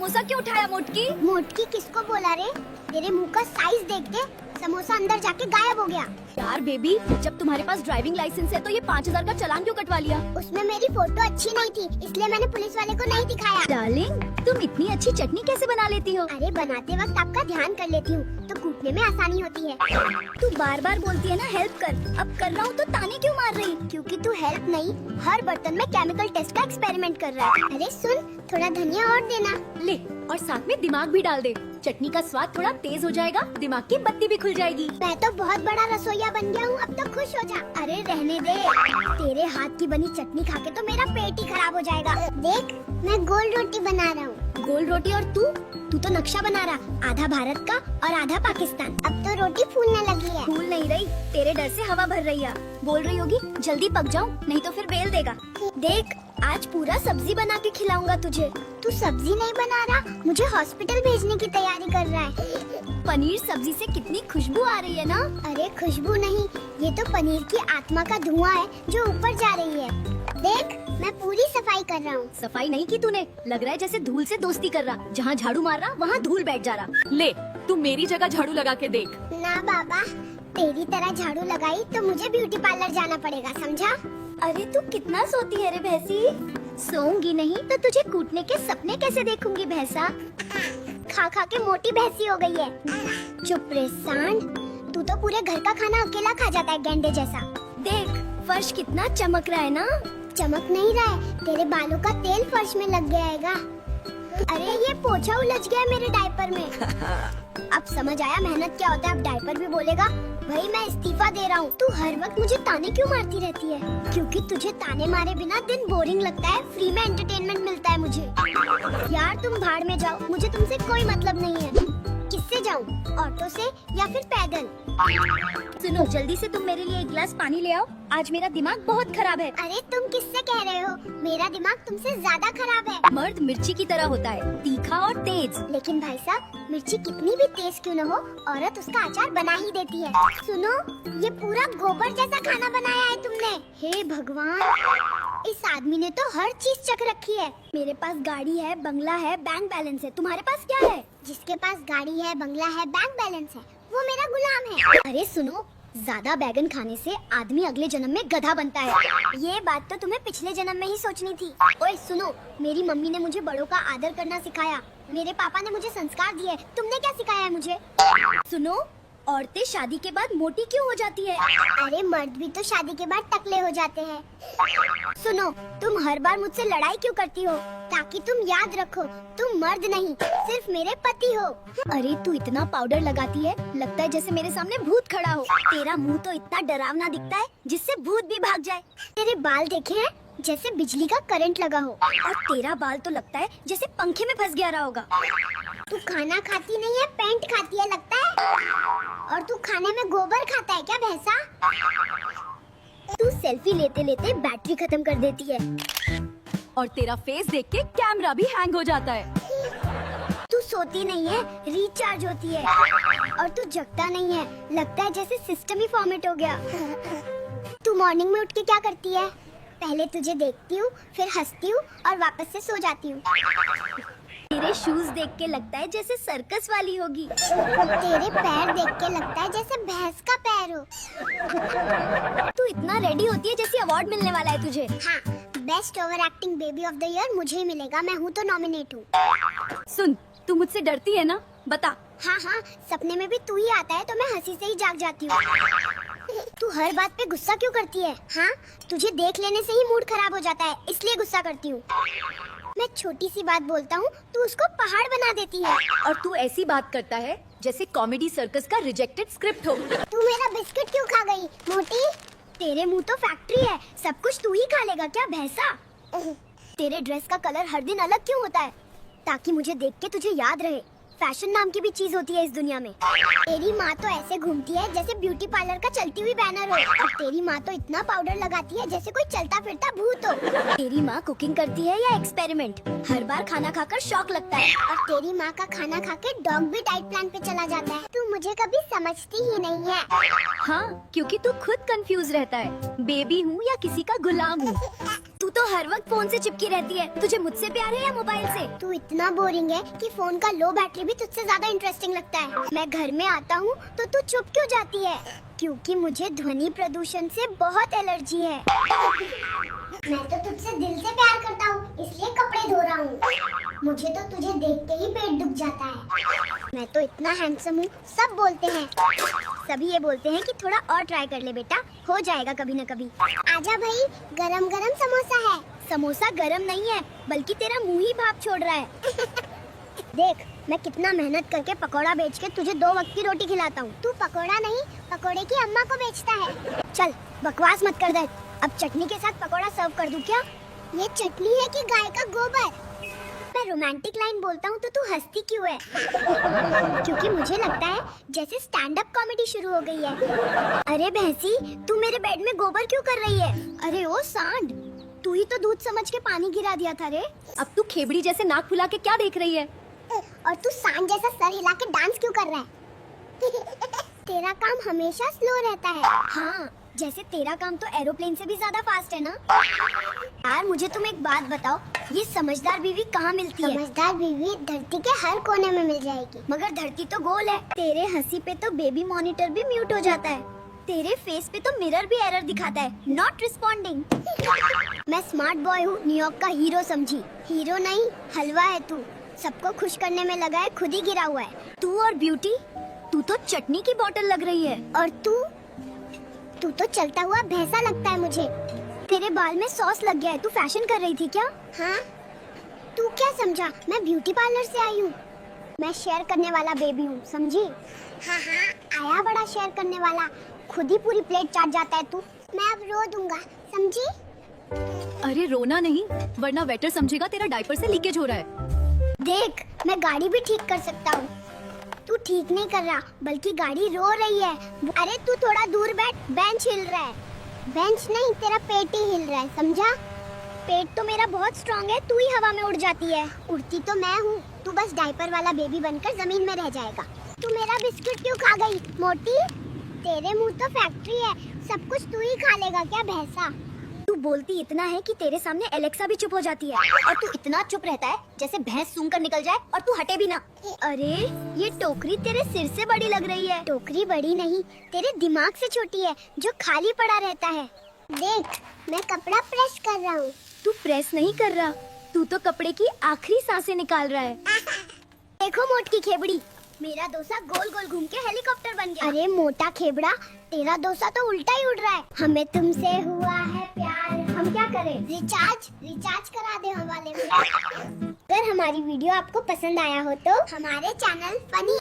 समोसा क्यों उठाया मोटकी? मोटकी किसको बोला रे? तेरे मुंह का साइज देख के समोसा अंदर जाके गायब हो गया। यार बेबी, जब तुम्हारे पास ड्राइविंग लाइसेंस है तो ये 5000 का चालान क्यों कटवा लिया? उसमें मेरी फोटो अच्छी नहीं थी, इसलिए मैंने पुलिस वाले को नहीं दिखाया। डार्लिंग, तुम इतनी अच्छी चटनी कैसे बना लेती हो? अरे बनाते वक्त आपका ध्यान कर लेती हूँ तो कूटने में आसानी होती है। तू बार बार बोलती है ना हेल्प कर, अब कर रहा हूँ तो ताने क्यों मार रही? क्योंकि तू हेल्प नहीं, हर बर्तन में केमिकल टेस्ट का एक्सपेरिमेंट कर रहा है। अरे सुन, थोड़ा धनिया और देना। ले, और साथ में दिमाग भी डाल दे। चटनी का स्वाद थोड़ा तेज हो जाएगा, दिमाग की बत्ती भी खुल जाएगी। मैं तो बहुत बड़ा रसोइया बन गया हूँ, अब तो खुश हो जा। अरे रहने दे, तेरे हाथ की बनी चटनी खा के तो मेरा पेट ही खराब हो जाएगा। देख, मैं गोल रोटी बना रहा हूँ। गोल रोटी? और तू तो नक्शा बना रहा, आधा भारत का और आधा पाकिस्तान। अब तो रोटी फूलने लगी है। फूल नहीं रही, तेरे डर से हवा भर रही है। बोल रही होगी जल्दी पक जाऊं, नहीं तो फिर बेल देगा। देख, आज पूरा सब्जी बना के खिलाऊंगा तुझे। तू सब्जी नहीं बना रहा, मुझे हॉस्पिटल भेजने की तैयारी कर रहा है। पनीर सब्जी से कितनी खुशबू आ रही है ना? अरे खुशबू नहीं, ये तो पनीर की आत्मा का धुआं है जो ऊपर जा रही है। देख, मैं पूरी सफाई कर रहा हूँ। सफाई नहीं की तूने, लग रहा है जैसे धूल से दोस्ती कर रहा। जहाँ झाड़ू मार रहा वहाँ धूल बैठ जा रहा। ले, तू मेरी जगह झाड़ू लगा के देख। ना बाबा, तेरी तरह झाड़ू लगाई तो मुझे ब्यूटी पार्लर जाना पड़ेगा, समझा? अरे तू कितना सोती है रे भैंसी? सोऊंगी नहीं तो तुझे कूटने के सपने कैसे देखूंगी भैंसा? खा खा के मोटी भैंसी हो गई है। चुप रे सांड, तू तो पूरे घर का खाना अकेला खा जाता है, गेंडे जैसा। देख, फर्श कितना चमक रहा है ना? चमक नहीं रहा है, तेरे बालों का तेल फर्श में लग गया है। अरे ये पोछा उलझ गया है मेरे डायपर में। अब समझ आया मेहनत क्या होता है। अब डायपर भी बोलेगा, भाई मैं इस्तीफा दे रहा हूँ। तू हर वक्त मुझे ताने क्यों मारती रहती है? क्योंकि तुझे ताने मारे बिना दिन बोरिंग लगता है, फ्री में एंटरटेनमेंट मिलता है मुझे। यार तुम भाड़ में जाओ, मुझे तुमसे कोई मतलब नहीं है। किससे जाऊँ, ऑटो से या फिर पैदल? सुनो, जल्दी से तुम मेरे लिए एक गिलास पानी ले आओ, आज मेरा दिमाग बहुत खराब है। अरे तुम किससे कह रहे हो? मेरा दिमाग तुमसे ज्यादा खराब है। मर्द मिर्ची की तरह होता है, तीखा और तेज। लेकिन भाई साहब, मिर्ची कितनी भी तेज क्यों न हो, औरत उसका अचार बना ही देती है। सुनो, ये पूरा गोबर जैसा खाना बनाया है तुमने। हे भगवान, इस आदमी ने तो हर चीज चख रखी है। मेरे पास गाड़ी है, बंगला है, बैंक बैलेंस है, तुम्हारे पास क्या है? जिसके पास गाड़ी है, बंगला है, बैंक बैलेंस है, वो मेरा गुलाम है। अरे सुनो, ज्यादा बैगन खाने से आदमी अगले जन्म में गधा बनता है। ये बात तो तुम्हें पिछले जन्म में ही सोचनी थी। ओए सुनो, मेरी मम्मी ने मुझे बड़ों का आदर करना सिखाया। मेरे पापा ने मुझे संस्कार दिए, तुमने क्या सिखाया है मुझे? सुनो, औरतें शादी के बाद मोटी क्यों हो जाती है? अरे मर्द भी तो शादी के बाद टकले हो जाते हैं। सुनो, तुम हर बार मुझसे लड़ाई क्यों करती हो? ताकि तुम याद रखो, तुम मर्द नहीं, सिर्फ मेरे पति हो। अरे तू इतना पाउडर लगाती है, लगता है जैसे मेरे सामने भूत खड़ा हो। तेरा मुंह तो इतना डरावना दिखता है जिससे भूत भी भाग जाए। तेरे बाल देखे हैं, जैसे बिजली का करंट लगा हो। और तेरा बाल तो लगता है जैसे पंखे में फंस गया रहा होगा। तू खाना खाती नहीं है, पेंट खाती है लगता है। और तू खाने में गोबर खाता है क्या भैंसा? तू सेल्फी लेते लेते बैटरी खत्म कर देती है। और तेरा फेस देख के कैमरा भी हैंग हो जाता है। तू सोती नहीं है, रिचार्ज होती है। और तू जगता नहीं है, लगता है जैसे सिस्टम ही फॉर्मेट हो गया। तू मॉर्निंग में उठ के क्या करती है? पहले तुझे देखती हूँ, फिर हंसती हूँ और वापस से सो जाती हूँ। तेरे शूज देख के लगता है जैसे सर्कस वाली होगी। तेरे पैर देख के लगता है जैसे भैंस का पैर हो। तू इतना रेडी होती है जैसे अवार्ड मिलने वाला है तुझे। हाँ, best over acting baby of the year मुझे ही मिलेगा, मैं हूँ तो नॉमिनेट हूँ। सुन, तू मुझसे डरती है ना? बता। हाँ हाँ, सपने में भी तू ही आता है तो मैं हंसी से ही जाग जाती हूँ। तू हर बात पे गुस्सा क्यों करती है? हाँ, तुझे देख लेने से ही मूड खराब हो जाता है, इसलिए गुस्सा करती हूँ। मैं छोटी सी बात बोलता हूँ, तू उसको पहाड़ बना देती है। और तू ऐसी बात करता है जैसे कॉमेडी सर्कस का रिजेक्टेड स्क्रिप्ट हो। तू मेरा बिस्किट क्यों खा गई मोटी? तेरे मुंह तो फैक्ट्री है, सब कुछ तू ही खा लेगा क्या भैंसा? तेरे ड्रेस का कलर हर दिन अलग क्यों होता है? ताकि मुझे देख के तुझे याद रहे, फैशन नाम की भी चीज होती है इस दुनिया में। तेरी माँ तो ऐसे घूमती है जैसे ब्यूटी पार्लर का चलती हुई बैनर हो। और तेरी माँ तो इतना पाउडर लगाती है जैसे कोई चलता फिरता भूत हो। तेरी माँ कुकिंग करती है या एक्सपेरिमेंट? हर बार खाना खाकर शौक लगता है। और तेरी माँ का खाना खा के डॉग भी डाइट प्लान पे चला जाता है। तू मुझे कभी समझती ही नहीं है। हाँ, क्योंकि तू खुद कंफ्यूज रहता है, बेबी हूँ या किसी का गुलाम हूँ। तू तो हर वक्त फोन से चिपकी रहती है। तुझे मुझसे प्यार है या मोबाइल से? तू इतना बोरिंग है कि फोन का लो बैटरी भी तुझसे ज्यादा इंटरेस्टिंग लगता है। मैं घर में आता हूँ तो तू चुप क्यों जाती है? क्योंकि मुझे ध्वनि प्रदूषण से बहुत एलर्जी है। मैं तो तुझसे दिल से प्यार करता हूँ, इसलिए कपड़े धो रहा हूँ। मुझे तो तुझे देख के ही पेट दुख जाता है। मैं तो इतना हैंडसम हूँ, सब बोलते हैं। सभी ये बोलते हैं कि थोड़ा और ट्राई कर ले बेटा, हो जाएगा कभी न कभी। आजा भाई, गरम गरम समोसा है। समोसा गरम नहीं है, बल्कि तेरा मुंह ही भाप छोड़ रहा है। देख, मैं कितना मेहनत करके पकोड़ा बेच के तुझे 2 वक्त की रोटी खिलाता हूँ। तू पकोड़ा नहीं, पकोड़े की अम्मा को बेचता है। चल बकवास मत कर दे। अब चटनी के साथ पकोड़ा सर्व कर दूं क्या? ये चटनी है कि गाय का गोबर? मैं रोमांटिक लाइन बोलता हूँ तो तू हंसती क्यों है? क्योंकि मुझे लगता है जैसे स्टैंड अप कॉमेडी शुरू हो गई है। अरे भैंसी, तू मेरे बेड में गोबर क्यों कर रही है? अरे ओ सांड, तू ही तो दूध समझ के पानी गिरा दिया था रे। अब तू खेबड़ी जैसे नाक फुला के क्या देख रही है? और तू सांड जैसा सर हिला के डांस क्यों कर रहा है? तेरा काम हमेशा स्लो रहता है। हाँ, जैसे तेरा काम तो एरोप्लेन से भी ज्यादा फास्ट है ना। यार मुझे तुम एक बात बताओ, ये समझदार बीवी कहाँ मिलती है? समझदार बीवी धरती के हर कोने में मिल जाएगी। मगर धरती तो गोल है। तेरे हंसी पे तो बेबी मॉनिटर भी म्यूट हो जाता है। तेरे फेस पे तो मिरर भी एरर दिखाता है, नॉट रिस्पॉन्डिंग। मैं स्मार्ट बॉय हूँ, न्यूयॉर्क का हीरो समझी। हीरो नहीं, हलवा है तू। सबको खुश करने में लगा है, खुद ही गिरा हुआ है। तू और ब्यूटी, तू तो चटनी की बोतल लग रही है। और तू तो चलता हुआ भैंसा लगता है मुझे। तेरे बाल में सॉस लग गया है, तू फैशन कर रही थी क्या? हाँ, तू क्या समझा मैं ब्यूटी पार्लर से आई हूँ? मैं शेयर करने वाला बेबी हूँ, समझी? हाँ हाँ, आया बड़ा शेयर करने वाला। खुद ही पूरी प्लेट चाट जाता है तू। मैं अब रो दूंगा, समझी? अरे रोना नहीं, वरना वेटर समझेगा तेरा डायपर से लीकेज हो रहा है। देख, मैं गाड़ी भी ठीक कर सकता हूँ। तू ठीक नहीं कर रहा, बल्कि गाड़ी रो रही है। अरे तू थोड़ा दूर बैठ, बेंच हिल रहा है। बेंच नहीं, तेरा पेट ही हिल रहा है, समझा? पेट तो मेरा बहुत स्ट्रांग है, तू ही हवा में उड़ जाती है। उड़ती तो मैं हूँ, तू बस डायपर वाला बेबी बनकर जमीन में रह जाएगा। तू मेरा बिस्किट क्यों खा गई मोटी? तेरे मुंह तो फैक्ट्री है, सब कुछ तू ही खा लेगा क्या भैंसा? तू बोलती इतना है कि तेरे सामने एलेक्सा भी चुप हो जाती है, और तू इतना चुप रहता है जैसे भैंस सूंघ कर निकल जाए और तू हटे भी ना। अरे ये टोकरी तेरे सिर से बड़ी लग रही है। टोकरी बड़ी नहीं, तेरे दिमाग से छोटी है, जो खाली पड़ा रहता है। देख, मैं कपड़ा प्रेस कर रहा हूँ। तू प्रेस नहीं कर रहा, तू तो कपड़े की आखिरी सांसें निकाल रहा है। देखो मोटी खेबड़ी, मेरा डोसा गोल गोल घूम के हेलीकॉप्टर बन गया। अरे मोटा खेबड़ा, तेरा डोसा तो उल्टा ही उड़ रहा है। हमें तुमसे हुआ है प्यार, हम क्या करें? रिचार्ज करा दे हवाले में। अगर हमारी वीडियो आपको पसंद आया हो तो हमारे चैनल फनी